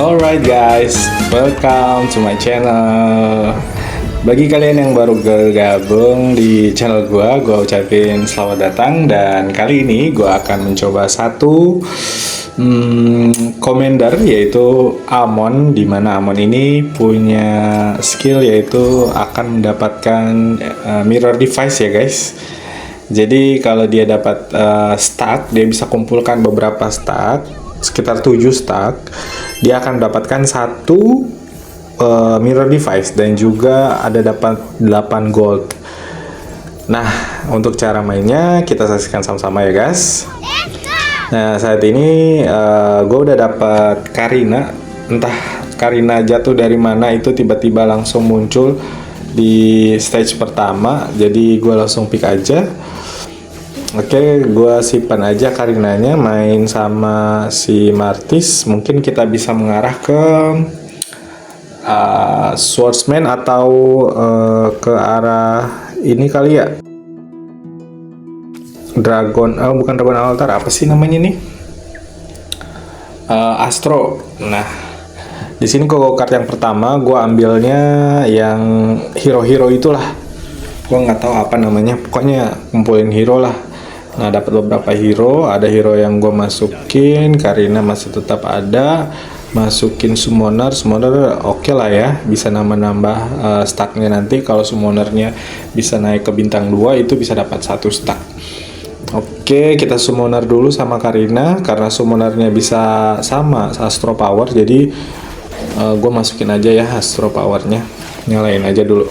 Alright guys, welcome to my channel. Bagi kalian yang baru bergabung di channel gua ucapin selamat datang. Dan kali ini gua akan mencoba satu commander, yaitu Amon, dimana Amon ini punya skill yaitu akan mendapatkan mirror device ya guys. Jadi kalau dia dapat stack, dia bisa kumpulkan beberapa stack, sekitar 7 stack. Dia akan mendapatkan satu mirror device dan juga ada dapat 8 gold. Nah, untuk cara mainnya kita saksikan sama-sama ya guys. Nah, saat ini gue udah dapat Karina. Entah Karina jatuh dari mana, itu tiba-tiba langsung muncul di stage pertama. Jadi gue langsung pick aja. Oke, gue simpan aja Karinanya, main sama si Martis. Mungkin kita bisa mengarah ke Swordsman atau ke arah ini kali ya. Bukan Dragon Altar, apa sih namanya nih? Astro. Nah, di sini card yang pertama gue ambilnya yang hero-hero itulah. Gue nggak tahu apa namanya, pokoknya kumpulin hero lah. Nah, dapat beberapa hero, ada hero yang gue masukin, Karina masih tetap ada, masukin summoner oke lah ya, bisa nambah stacknya nanti. Kalau summonernya bisa naik ke bintang 2, itu bisa dapat 1 stack. Oke, kita summoner dulu sama Karina, karena summonernya bisa sama Astro Power, jadi gue masukin aja ya Astro Powernya, nyalain aja dulu.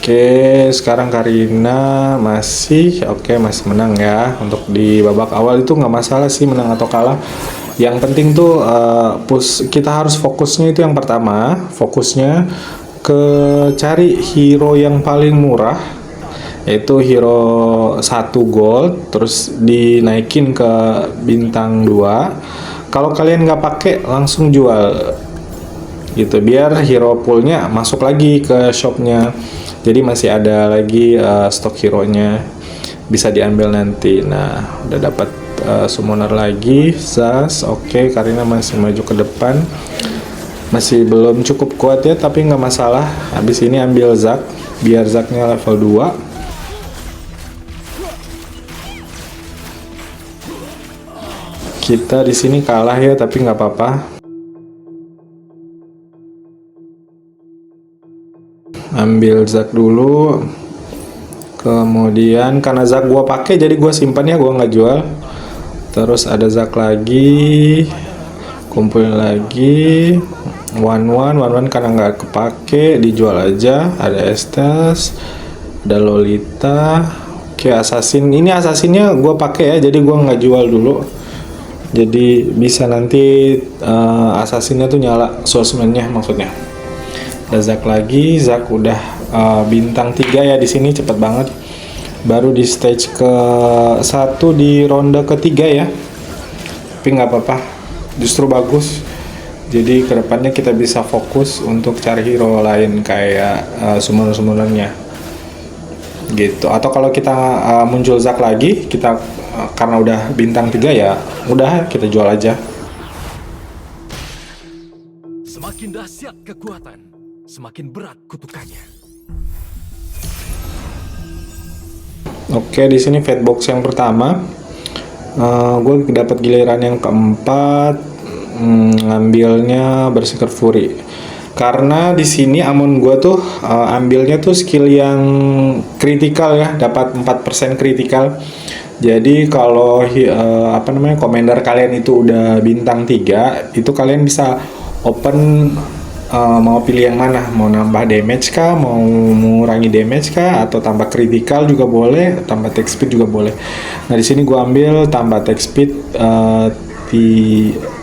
Oke, sekarang Karina masih menang ya. Untuk di babak awal itu nggak masalah sih menang atau kalah. Yang penting tuh kita harus fokusnya itu yang pertama, fokusnya ke cari hero yang paling murah, yaitu hero 1 gold, terus dinaikin ke bintang 2. Kalau kalian nggak pakai, langsung jual gitu, biar hero poolnya masuk lagi ke shopnya. Jadi masih ada lagi stok hero-nya, bisa diambil nanti. Nah, udah dapat summoner lagi, Zas. Oke, Karina masih maju ke depan. Masih belum cukup kuat ya, tapi nggak masalah. Habis ini ambil Zac, biar Zacnya level 2. Kita di sini kalah ya, tapi nggak apa-apa. Ambil Zac dulu, kemudian karena Zac gua pakai jadi gua simpan ya, gua nggak jual. Terus ada Zac lagi, kumpulin lagi, one karena nggak kepake, dijual aja. Ada Estes, ada Lolita. Oke, Assassin, ini Assassinnya gua pakai ya, jadi gua nggak jual dulu. Jadi bisa nanti Assassinnya tuh nyala, Swordsman-nya maksudnya. Ada Zac lagi, Zac udah bintang 3 ya di sini, cepet banget. Baru di stage ke 1 di ronde ketiga ya. Tapi nggak apa-apa, justru bagus. Jadi kedepannya kita bisa fokus untuk cari hero lain kayak summoner-summonernya gitu. Atau kalau kita muncul Zac lagi, kita karena udah bintang 3 ya, udah kita jual aja. Semakin dahsyat kekuatan, semakin berat kutukannya. Oke, di sini fat box yang pertama, gue dapat giliran yang keempat, ngambilnya Berserker Fury. Karena di sini Amon gue tuh ambilnya tuh skill yang kritikal ya, dapat 4% kritikal. Jadi kalau commander kalian itu udah bintang 3, itu kalian bisa open. Mau pilih yang mana, mau nambah damage kah, mau mengurangi damage kah, atau tambah critical juga boleh, tambah attack speed juga boleh. Nah, di sini gua ambil tambah attack speed di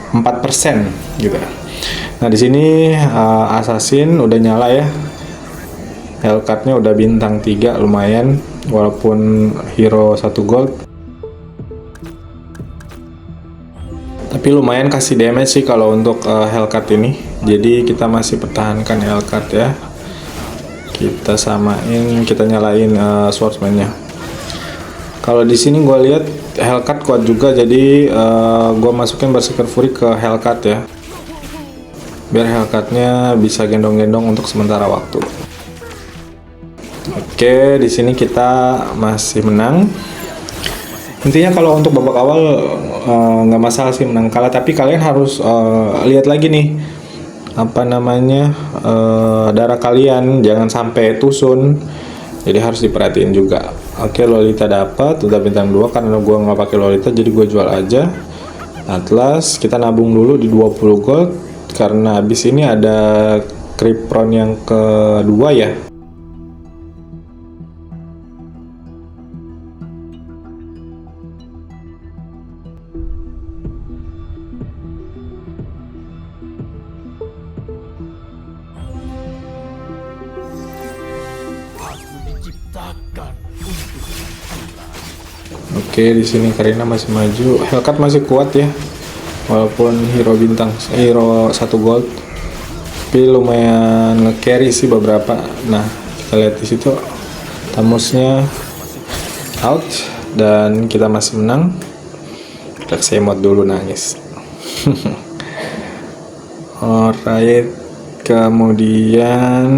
4% gitu. Nah, di sini Assassin udah nyala ya. Hellcatnya udah bintang 3, lumayan walaupun hero 1 gold. Tapi lumayan kasih damage sih kalau untuk Hellcat ini. Jadi kita masih pertahankan Hellcat ya. Kita nyalain Swordsman-nya. Kalau di sini gue lihat Hellcat kuat juga, jadi gue masukin Berserker Fury ke Hellcat ya, biar Hellcatnya bisa gendong-gendong untuk sementara waktu. Oke, di sini kita masih menang. Intinya kalau untuk babak awal nggak masalah sih menang kalah, tapi kalian harus lihat lagi nih apa namanya darah kalian, jangan sampai tusun. Jadi harus diperhatiin juga. Oke, Lolita dapat, udah bintang 2 karena gua nggak pakai Lolita, jadi gue jual aja. Atlas kita nabung dulu di 20 gold karena habis ini ada Crypron yang kedua ya. Oke, di sini Karina masih maju, Hellcat masih kuat ya, walaupun hero bintang, hero 1 gold, tapi lumayan nge-carry sih beberapa. Nah, kita lihat di situ, Tamusnya out dan kita masih menang. Kita semot dulu nangis. Alright, kemudian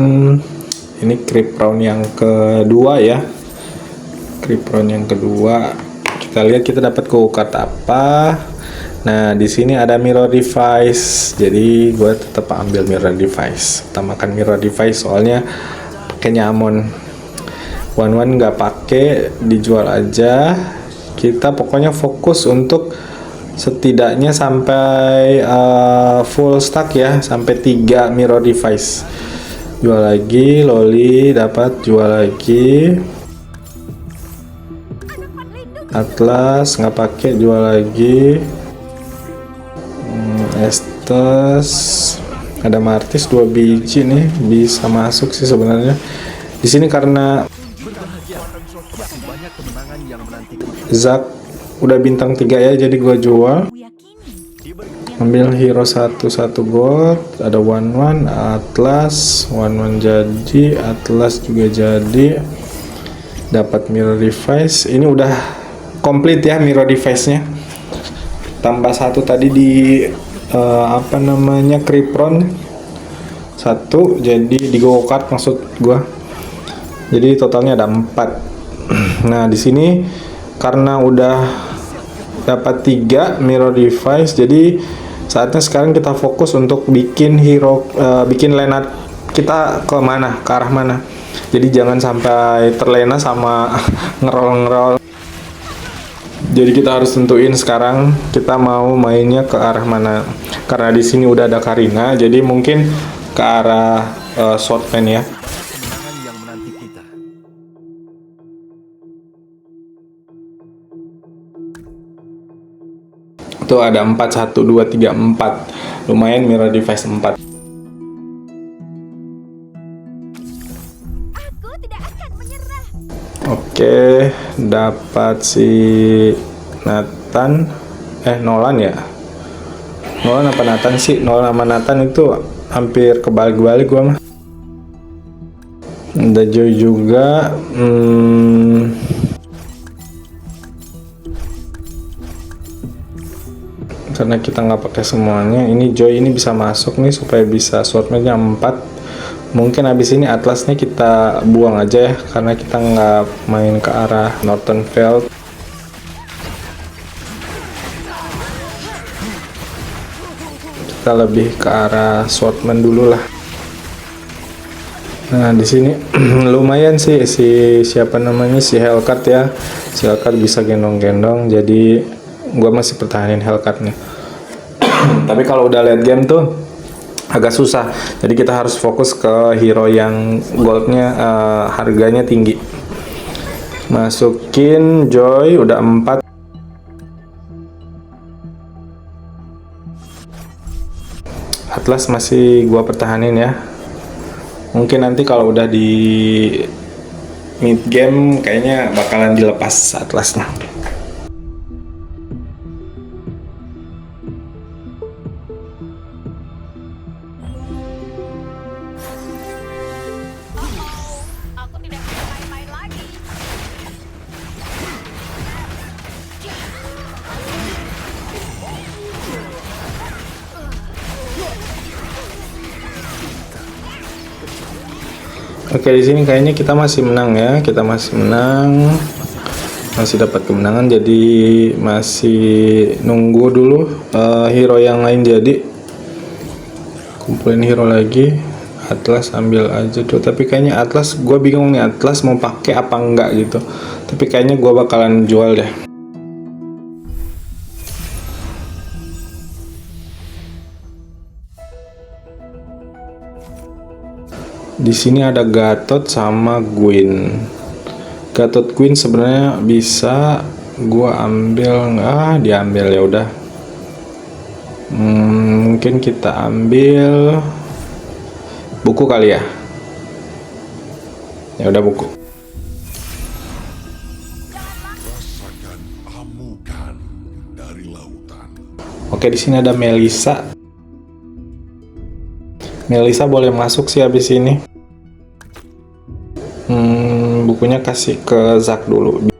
ini Crypron yang kedua ya. Crypron yang kedua. Kita lihat kita dapat card apa. Nah, di sini ada mirror device. Jadi gue tetap ambil mirror device. Utamakan mirror device soalnya pakainya Amon. One nggak pakai, dijual aja. Kita pokoknya fokus untuk setidaknya sampai full stack ya, sampai 3 mirror device. Jual lagi, Loli dapat, jual lagi. Atlas nggak pakai, jual lagi. Estes, ada Martis 2 biji nih, bisa masuk sih sebenarnya. Di sini karena Zack udah bintang 3 ya, jadi gua jual. Ambil hero 1 gold, ada one Atlas, one jadi, Atlas juga jadi. Dapat mirror device. Ini udah komplit ya mirror device-nya. Tambah 1 tadi di apa namanya Crypron 1, jadi di go-kart maksud gua. Jadi totalnya ada 4. Nah, di sini karena udah dapat 3 mirror device, jadi saatnya sekarang kita fokus untuk bikin hero, bikin lane kita ke mana, ke arah mana. Jadi jangan sampai terlena sama ngerol. Jadi kita harus tentuin sekarang kita mau mainnya ke arah mana. Karena di sini udah ada Karina, jadi mungkin ke arah shortman ya. Tuh ada 4, 1, 2, 3, 4. Lumayan mirror device 4. Aku tidak akan menyerah. Oke, dapat si Nathan, Nolan ya. Nolan apa Nathan sih? Nolan sama Nathan itu hampir kebalik-balik gua mah. Ada Joy juga. Karena kita nggak pakai semuanya, ini Joy ini bisa masuk nih supaya bisa swordman-nya 4. Mungkin habis ini Atlasnya kita buang aja ya, karena kita nggak main ke arah Northernveld. Kita lebih ke arah swordman dulu lah. Nah, di sini lumayan sih si siapa namanya, si Hellcat ya. Si Hellcat bisa gendong-gendong, jadi gua masih pertahanin Hellcat-nya. Tapi kalau udah late game tuh agak susah, jadi kita harus fokus ke hero yang goldnya harganya tinggi. Masukin Joy udah 4. Atlas masih gua pertahanin ya. Mungkin nanti kalau udah di mid game kayaknya bakalan dilepas Atlasnya. Aku tidak bisa main-main lagi. Oke, di sini kayaknya kita masih menang ya. Kita masih menang. Masih dapat kemenangan, jadi masih nunggu dulu hero yang lain jadi. Kumpulin hero lagi. Atlas ambil aja tuh, tapi kayaknya Atlas gue bingung nih, Atlas mau pakai apa enggak gitu. Tapi kayaknya gue bakalan jual deh. Di sini ada Gatot sama Gwen. Gatot Gwen sebenarnya bisa gua ambil, diambil ya udah. Mungkin kita ambil buku kali ya. Ya udah buku. Rasakan amukan dari lautan. Oke, di sini ada Melisa. Melisa boleh masuk sih habis ini. Bukunya kasih ke Zack dulu.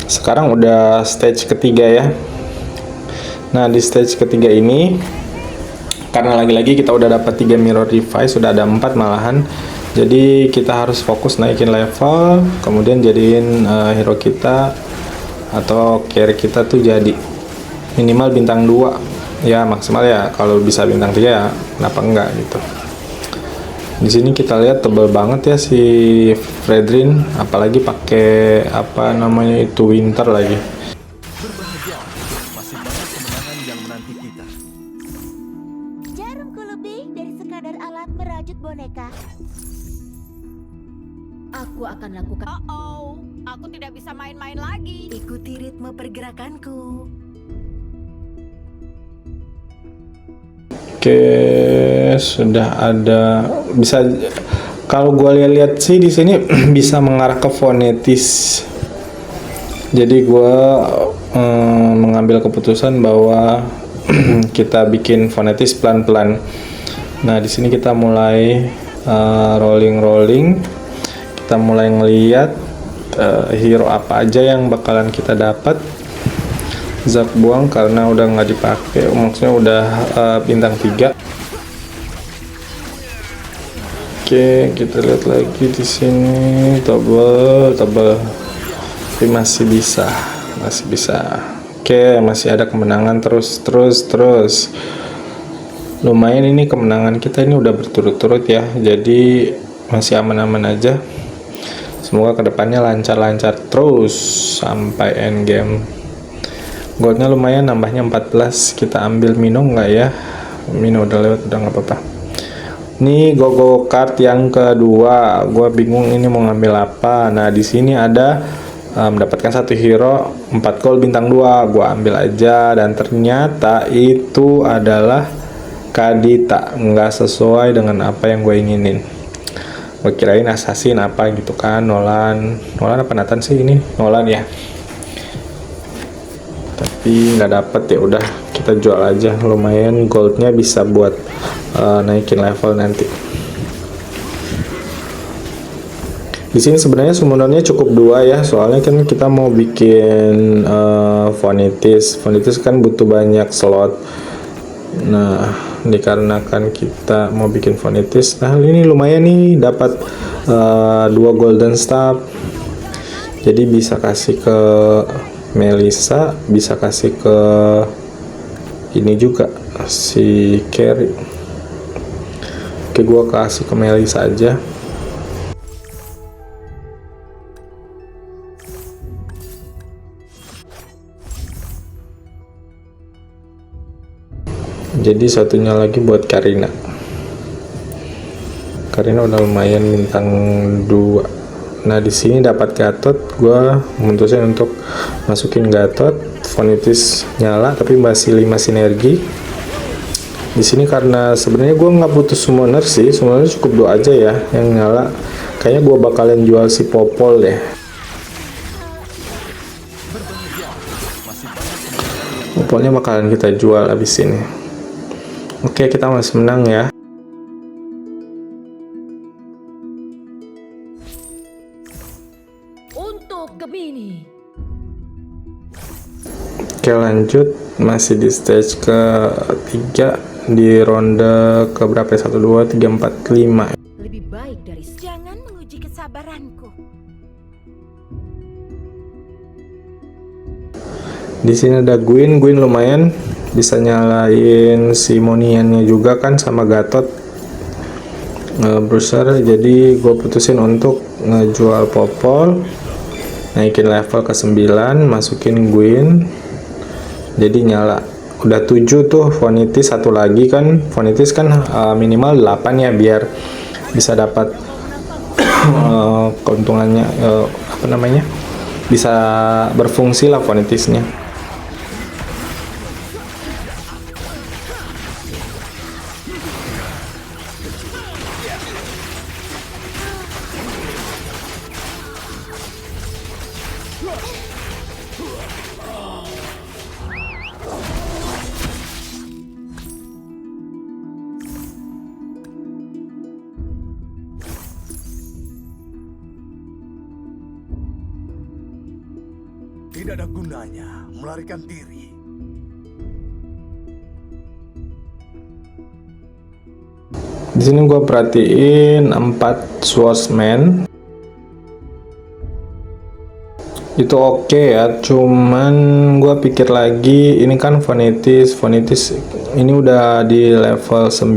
Sekarang udah stage ketiga ya. Nah, di stage ketiga ini karena lagi-lagi kita udah dapat 3 mirror device, sudah ada 4 malahan. Jadi kita harus fokus naikin level, kemudian jadiin hero kita atau carry kita tuh jadi minimal bintang 2 ya, maksimal ya kalau bisa bintang 3 ya kenapa enggak gitu. Di sini kita lihat tebal banget ya si Fredrin, apalagi pakai apa namanya itu winter lagi. Berbahagia, masih banyak kemenangan yang menanti kita. Jarumku lebih dari sekadar alat merajut boneka. Aku akan lakukan. Aku tidak bisa main-main lagi. Ikuti ritme pergerakanku. Oke, sudah ada, bisa kalau gue lihat sih di sini bisa mengarah ke fonetis. Jadi gue mengambil keputusan bahwa kita bikin fonetis pelan-pelan. Nah, di sini kita mulai rolling. Kita mulai ngeliat hero apa aja yang bakalan kita dapat. Zack buang karena udah nggak dipakai, maksudnya udah bintang 3. Oke, kita lihat lagi di sini tebel, tapi masih bisa. Oke, masih ada kemenangan terus. Lumayan ini kemenangan kita ini udah berturut-turut ya, jadi masih aman-aman aja. Semoga kedepannya lancar-lancar terus sampai end game. Goldnya lumayan, nambahnya 14. Kita ambil Mino nggak ya? Mino udah lewat, udah nggak apa-apa. Ini go kart yang kedua. Gua bingung ini mau ngambil apa. Nah, di sini ada mendapatkan 1 hero 4 gold bintang 2. Gua ambil aja, dan ternyata itu adalah Kadita. Nggak sesuai dengan apa yang gue inginin. Gue kirain assassin apa gitu kan. Nolan apa Nathan sih ini? Nolan ya. Tapi nggak dapet, ya udah kita jual aja, lumayan goldnya bisa buat naikin level nanti. Di sini sebenarnya summonernya cukup 2 ya, soalnya kan kita mau bikin Vanitas kan butuh banyak slot. Nah, dikarenakan kita mau bikin Vanitas, nah ini lumayan nih dapat 2 golden staff, jadi bisa kasih ke Melisa, bisa kasih ke ini juga si Carry. Oke, gua kasih ke Melisa aja. Jadi satunya lagi buat Karina udah lumayan bintang 2. Nah, di sini dapat Gatot, gue memutuskan untuk masukin Gatot. Vanitas nyala tapi masih 5 sinergi. Di sini karena sebenarnya gue nggak butuh summoner sih, summoner cukup 2 aja ya yang nyala. Kayaknya gue bakalan jual si Popol deh. Popolnya bakalan kita jual abis ini. Oke, kita masih menang ya. Oh, Gemini. Oke, lanjut, masih di stage ketiga di ronde ke berapa ya? 1 2 3 4 5. Lebih baik dari Jangan menguji kesabaranku. Di sini ada Gwyn lumayan bisa nyalain si Moniannya juga kan sama Gatot Bruiser. Jadi gue putusin untuk ngejual Popol, naikin level ke 9, masukin Gwyn, jadi nyala. Udah 7 tuh. Vonitis satu lagi kan, Vonitis kan minimal 8 ya biar bisa dapat keuntungannya, apa namanya, bisa berfungsi lah Vonitisnya. Tidak ada gunanya melarikan diri. Di sini gue perhatiin 4 swordsman itu oke ya, cuman gue pikir lagi, ini kan Vonitis ini udah di level 9.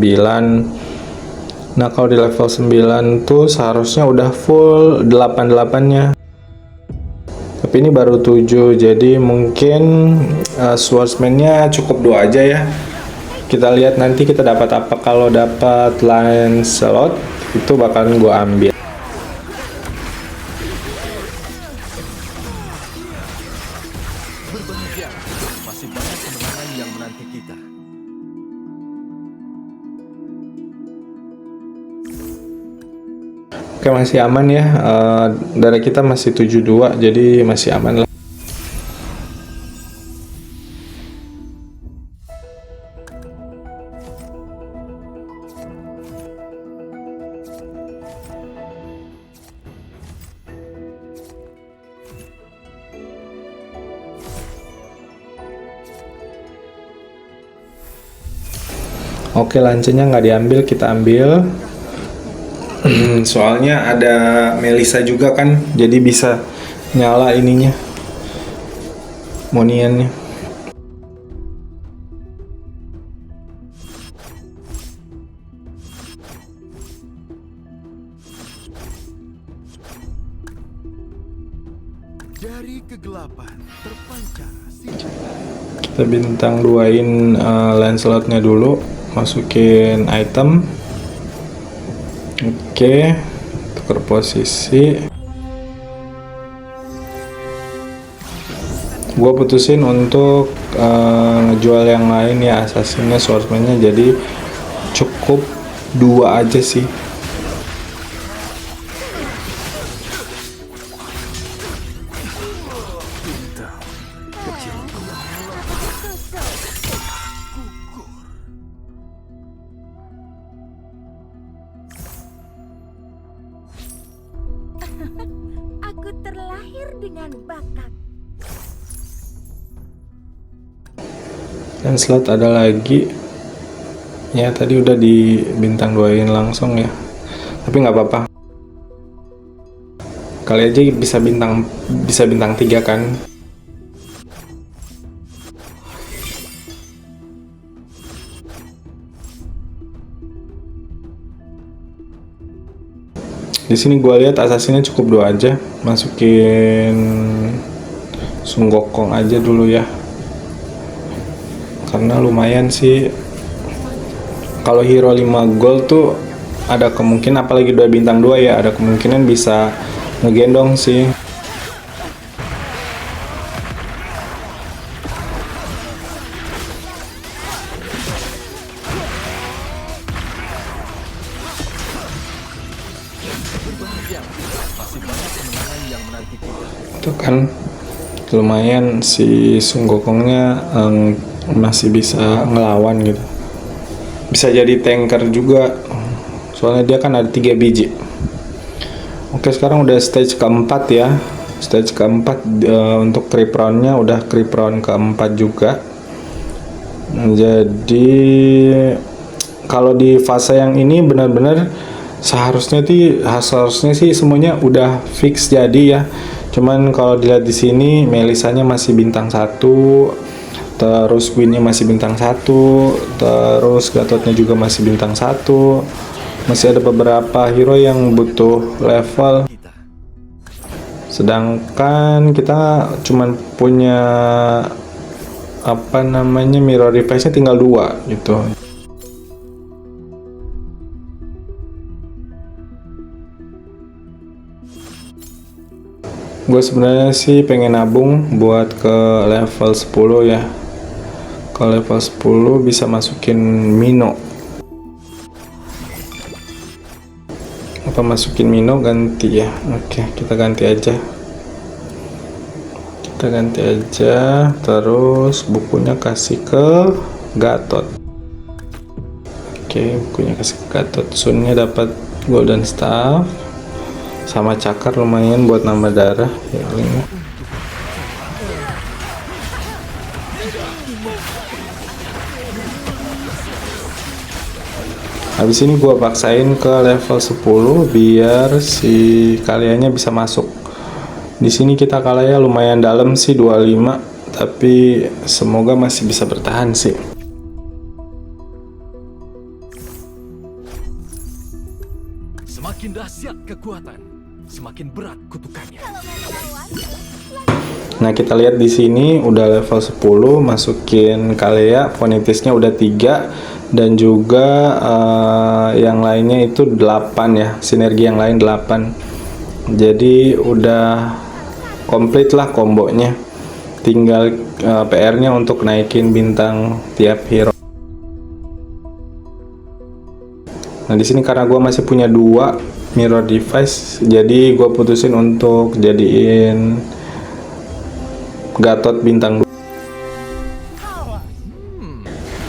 Nah kalau di level 9 tuh seharusnya udah full 8-8-nya, tapi ini baru 7, jadi mungkin swordsman-nya cukup 2 aja ya. Kita lihat nanti kita dapat apa. Kalau dapat Lancelot itu bakalan gue ambil. Berbahagia, masih banyak kemenangan yang menanti kita. Oke, masih aman ya. Darah kita masih 72, jadi masih aman lah. Oke, lancenya nggak diambil, kita ambil. Soalnya ada Melissa juga kan, jadi bisa nyala ininya, Moniannya. Dari kegelapan terpancar sinar. Kita bintang 2-in Lancelotnya dulu, masukin item. Oke, tukar posisi. Gua putusin untuk ngejual yang lain ya, assassinnya, swordsman-nya, jadi cukup 2 aja sih. Aku terlahir dengan bakat. Dan slot ada lagi ya, tadi udah di bintang 2-in langsung ya, tapi nggak apa-apa, kali aja bisa bintang 3 kan. Di sini gue lihat assassinnya cukup 2 aja, masukin Sun Gokong aja dulu ya, karena lumayan sih. Kalau hero 5 gold tuh ada kemungkinan, apalagi 2 bintang 2 ya, ada kemungkinan bisa ngegendong sih. Berbahagia, masih banyak kemenangan yang menanti kita. Itu kan lumayan si Sun Gokongnya masih bisa ngelawan gitu, bisa jadi tanker juga, soalnya dia kan ada 3 biji. Oke, sekarang udah stage keempat ya, Stage keempat untuk creep roundnya udah creep round keempat juga. Jadi kalau di fase yang ini benar-benar seharusnya sih semuanya udah fix jadi ya. Cuman kalau dilihat di sini Melisanya masih bintang 1, terus Queennya masih bintang 1, terus Gatotnya juga masih bintang 1. Masih ada beberapa hero yang butuh level. Sedangkan kita cuman punya mirror device-nya tinggal 2 gitu. Gue sebenarnya sih pengen nabung buat ke level 10 ya. Ke level 10 bisa masukin Mino. Apa masukin Mino ganti ya? Oke, kita ganti aja. Terus bukunya kasih ke Gatot. Oke, bukunya kasih ke Gatot. Sunnya dapat golden staff sama cakar, lumayan buat nambah darah ya. Habis ini gua paksain ke level 10 biar si kaliannya bisa masuk. Di sini kita kalahnya lumayan dalam sih, 25, tapi semoga masih bisa bertahan sih. Semakin dahsyat kekuatan, semakin berat kutukannya. Nah, kita lihat di sini udah level 10, masukin Kalea, Vanitasnya udah 3 dan juga yang lainnya itu 8 ya, sinergi yang lain 8. Jadi udah komplit lah kombonya. Tinggal PR-nya untuk naikin bintang tiap hero. Nah, di sini karena gue masih punya 2 mirror device, jadi gue putusin untuk jadiin Gatot bintang 2.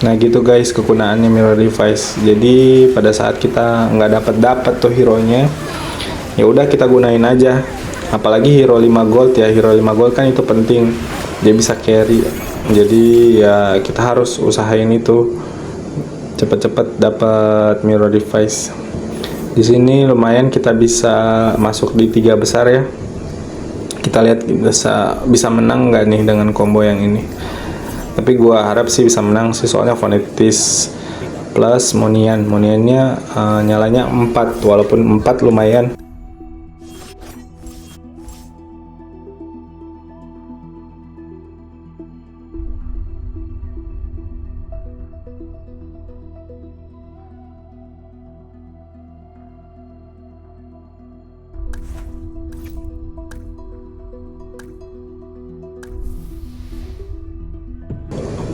Nah gitu guys kegunaannya mirror device. Jadi pada saat kita nggak dapat tuh hero nya, ya udah kita gunain aja. Apalagi hero 5 gold ya, hero 5 gold kan itu penting, dia bisa carry. Jadi ya kita harus usahain itu cepet-cepet dapat mirror device. Di sini lumayan kita bisa masuk di 3 besar ya. Kita lihat bisa menang nggak nih dengan combo yang ini. Tapi gua harap sih bisa menang sih, soalnya Vanitas plus Moniannya nyalanya 4, walaupun 4 lumayan.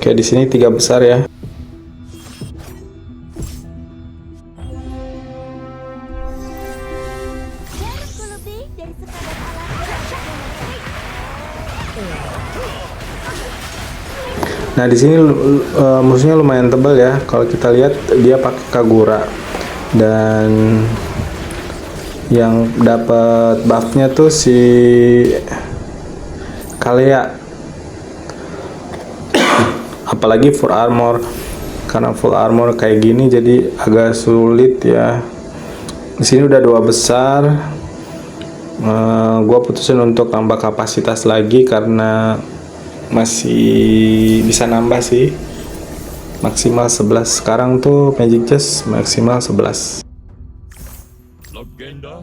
Oke, di sini 3 besar ya. Jarakku lebih dari sekadar alam. Nah, di sini musuhnya lumayan tebal ya. Kalau kita lihat dia pakai Kagura, dan yang dapat buffnya tuh si Kalea. Apalagi full armor. Karena full armor kayak gini jadi agak sulit ya. Di sini udah 2 besar. Gua putusin untuk tambah kapasitas lagi karena masih bisa nambah sih. Maksimal 11. Sekarang tuh Magic Chest maksimal 11. Legenda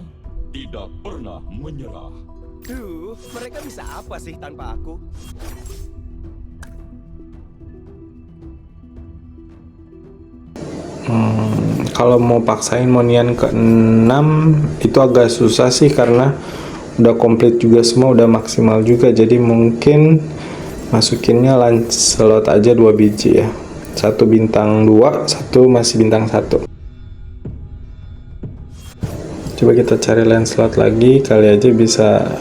tidak pernah menyerah. Duh, mereka bisa apa sih tanpa aku? Kalau mau paksain Monian ke-6 itu agak susah sih, karena udah komplit juga semua, udah maksimal juga. Jadi mungkin masukinnya Lancelot aja 2 biji ya. 1 bintang 2, 1 masih bintang 1. Coba kita cari Lancelot lagi, kali aja bisa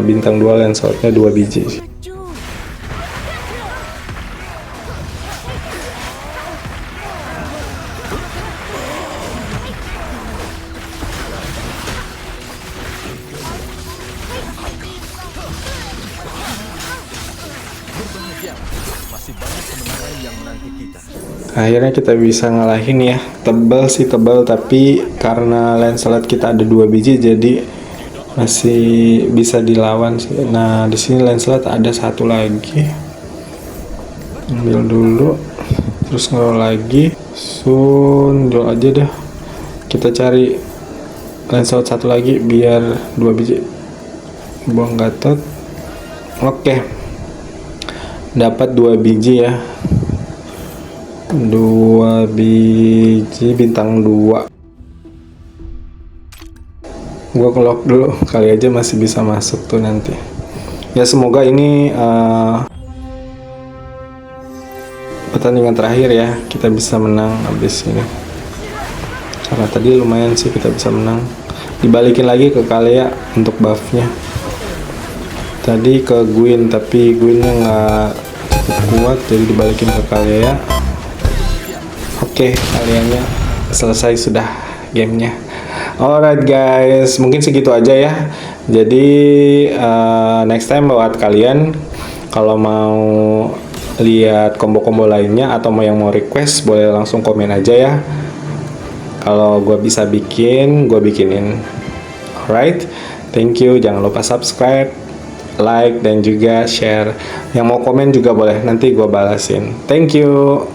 bintang 2 Lancelotnya 2 biji. Akhirnya kita bisa ngalahin ya. Tebal sih tebal, tapi karena Lancelot kita ada 2 biji jadi masih bisa dilawan sih. Nah di sini Lancelot ada 1 lagi. Ambil dulu, terus ngeroll lagi. Jual aja dah. Kita cari Lancelot 1 lagi biar 2 biji. Buang Gatot. Oke. Dapat 2 biji ya. 2 biji bintang 2. Gua kelok dulu, kali aja masih bisa masuk tuh nanti. Ya semoga ini pertandingan terakhir ya, kita bisa menang abis ini. Karena tadi lumayan sih kita bisa menang. Dibalikin lagi ke Kalea untuk buffnya. Tadi ke Gwyn, tapi Gwynnya nggak cukup kuat, jadi dibalikin ke Kalea. Oke, Kaleanya selesai sudah gamenya. Alright guys, mungkin segitu aja ya. Jadi next time buat kalian kalau mau lihat combo-combo lainnya atau yang mau request, boleh langsung komen aja ya. Kalau gue bisa bikin, gue bikinin. Alright, thank you. Jangan lupa subscribe, like, dan juga share. Yang mau komen juga boleh, nanti gue balasin. Thank you.